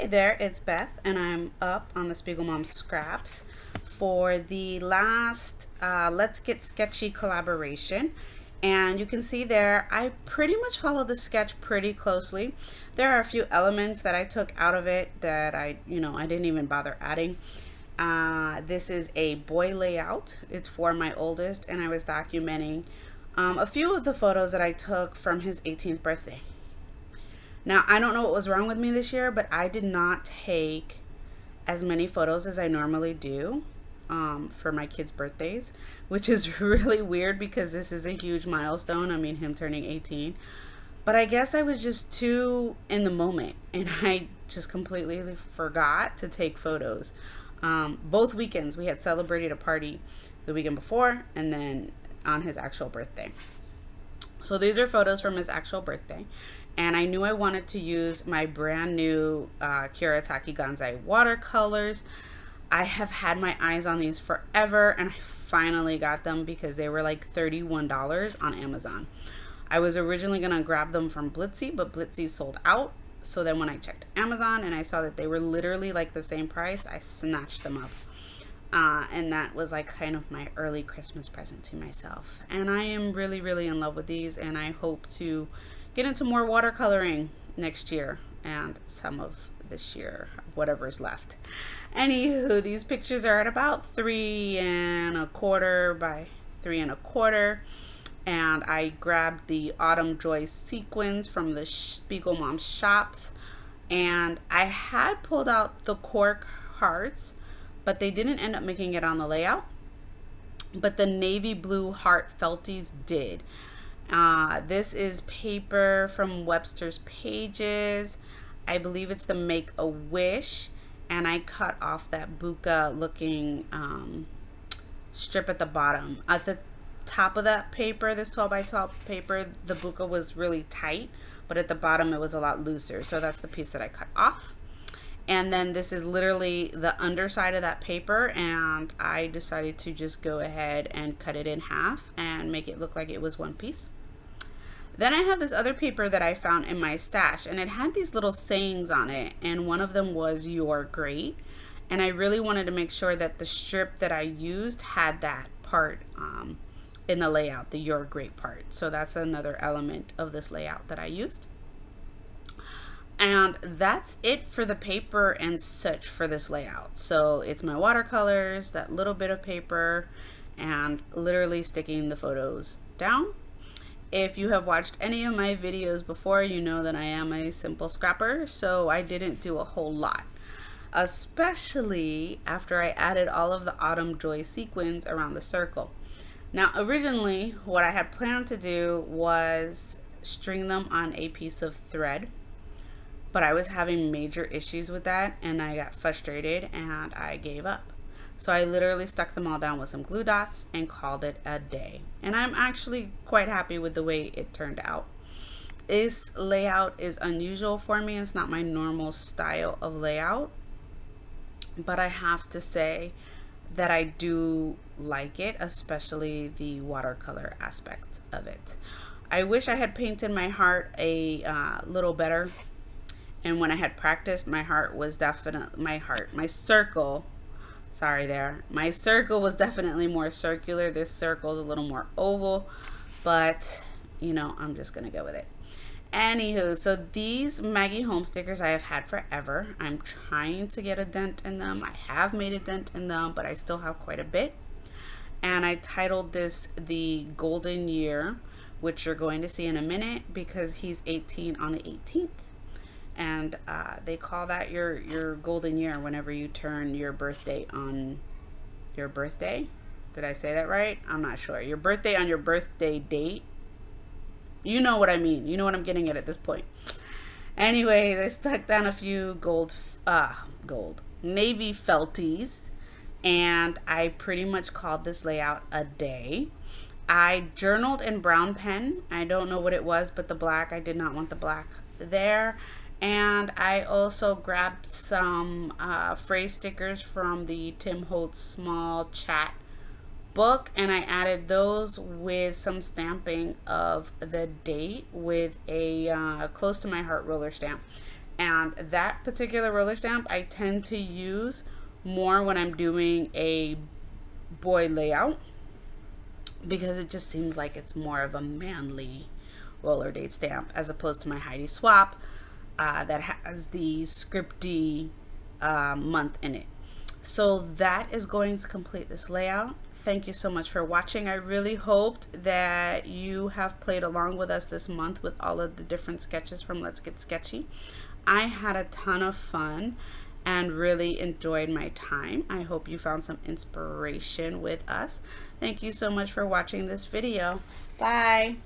Hey there, it's Beth, and I'm up on the Spiegel Mom Scraps for the last Let's Get Sketchy collaboration. And you can see there, I pretty much followed the sketch pretty closely. There are a few elements that I took out of it that I didn't even bother adding. This is a boy layout. It's for my oldest, and I was documenting a few of the photos that I took from his 18th birthday. Now, I don't know what was wrong with me this year, but I did not take as many photos as I normally do for my kids' birthdays, which is really weird because this is a huge milestone. I mean, him turning 18. But I guess I was just too in the moment and I just completely forgot to take photos. Both weekends, we had celebrated a party the weekend before and then on his actual birthday. So these are photos from his actual birthday. And I knew I wanted to use my brand new Kuretake Gansai watercolors. I have had my eyes on these forever, and I finally got them because they were like $31 on Amazon. I was originally going to grab them from Blitsy, but Blitsy sold out. So then when I checked Amazon and I saw that they were literally like the same price, I snatched them up. And that was like kind of my early Christmas present to myself. And I am really, really in love with these, and I hope to get into more watercoloring next year and some of this year, whatever is left. Anywho, these pictures are at about 3¼ by 3¼ and I grabbed the Autumn Joy sequins from the Spiegel Mom shops, and I had pulled out the cork hearts, but they didn't end up making it on the layout, but the navy blue heart felties did. This is paper from Webster's Pages. I believe it's the Make a Wish, and I cut off that buka looking strip at the bottom. At the top of that paper, this 12 by 12 paper, the buka was really tight, but at the bottom it was a lot looser. So that's the piece that I cut off. And then this is literally the underside of that paper, and I decided to just go ahead and cut it in half and make it look like it was one piece. Then I have this other paper that I found in my stash, and it had these little sayings on it, and one of them was "You're great," and I really wanted to make sure that the strip that I used had that part in the layout, the "You're great" part. So that's another element of this layout that I used. And that's it for the paper and such for this layout. So it's my watercolors, that little bit of paper, and literally sticking the photos down. If you have watched any of my videos before, you know that I am a simple scrapper, so I didn't do a whole lot, especially after I added all of the Autumn Joy sequins around the circle. Now, originally, what I had planned to do was string them on a piece of thread, but I was having major issues with that, and I got frustrated and I gave up. So I literally stuck them all down with some glue dots and called it a day. And I'm actually quite happy with the way it turned out. This layout is unusual for me. It's not my normal style of layout, but I have to say that I do like it, especially the watercolor aspect of it. I wish I had painted my heart a little better. And when I had practiced, my circle was definitely more circular. This circle is a little more oval, but I'm just gonna go with it. Anywho, so these Maggie Home stickers I have had forever. I'm trying to get a dent in them. I have made a dent in them, but I still have quite a bit. And I titled this the Golden Year, which you're going to see in a minute because he's 18 on the 18th. And they call that your golden year whenever you turn your birthday on your birthday. Did I say that right? I'm not sure. Your birthday on your birthday date. You know what I mean. You know what I'm getting at this point. Anyway, I stuck down a few gold navy felties, and I pretty much called this layout a day. I journaled in brown pen. I don't know what it was, but the black, I did not want the black there. And I also grabbed some phrase stickers from the Tim Holtz Small Chat book, and I added those with some stamping of the date with a close to my heart roller stamp. And that particular roller stamp I tend to use more when I'm doing a boy layout, because it just seems like it's more of a manly roller date stamp as opposed to my Heidi Swap that has the scripty month in it. So that is going to complete this layout. Thank you so much for watching. I really hoped that you have played along with us this month with all of the different sketches from Let's Get Sketchy. I had a ton of fun and really enjoyed my time. I hope you found some inspiration with us. Thank you so much for watching this video. Bye.